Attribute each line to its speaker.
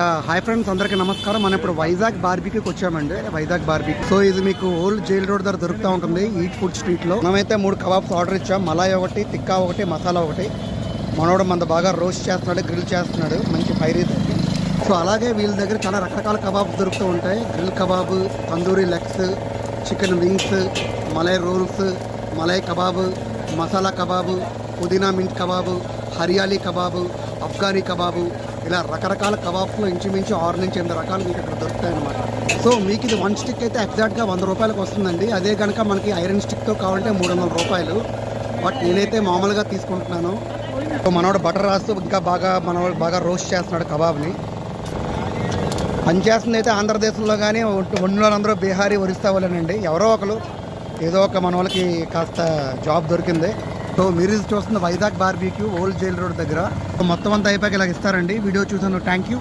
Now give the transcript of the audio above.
Speaker 1: Hi friends, అందరికీ నమస్కారం. మనం ఇప్పుడు వైజాగ్ బార్బీకి వచ్చామండి. వైజాగ్ బార్బీకి. సో ఇది మీకు ఓల్డ్ జైల్ రోడ్ దగ్గర దొరుకుతూ ఉంటుంది, ఈట్ ఫుడ్ స్ట్రీట్ లో. మనమైతే 3 కబాబ్స్ ఆర్డర్ ఇచ్చాం. మలాయ్ ఒకటి, టిక్కా ఒకటి, మసాలా ఒకటి. మనోడు మన బాగా రోస్ట్ చేస్తున్నాడు, గ్రిల్ చేస్తున్నాడు, మంచి ఫైరీ. సో అలాగే వీళ్ళ దగ్గర చాలా రకరకాల కబాబ్స్ దొరుకుతూ ఉంటాయి. Grill kebab, tandoori legs, chicken wings, malai rolls, malai kebab, masala kebab, పుదీనా mint kebab, Hariyali kebab, Afghani kebab, ఇలా రకరకాల కబాబ్స్లో ఇంచుమించు 6 నుంచి 8 రకాలు మీకు ఇక్కడ దొరుకుతాయి అన్నమాట. సో మీకు ఇది 1 స్టిక్ అయితే ఎగ్జాక్ట్గా 100 రూపాయలకు వస్తుందండి. అదే కనుక మనకి ఐరన్ స్టిక్తో కావాలంటే 300 రూపాయలు. బట్ నేనైతే మామూలుగా తీసుకుంటున్నాను. సో మనోడు బటర్ రాస్తూ ఇంకా బాగా రోస్ట్ చేస్తున్నాడు కబాబ్ని. పనిచేస్తుంది అయితే ఆంధ్రదేశంలో కానీ వండులందరూ బీహారీ ఒరిస్సా వాళ్ళేనండి. ఎవరో ఒకరు ఏదో ఒక మన వాళ్ళకి కాస్త జాబ్ దొరికింది. సో మీరు చూస్తున్న Vizag barbecue old jail road దగ్గర. మొత్తం అంతా అయిపోయాక ఇలా ఇస్తారండి. వీడియో చూసాను, థ్యాంక్ యూ.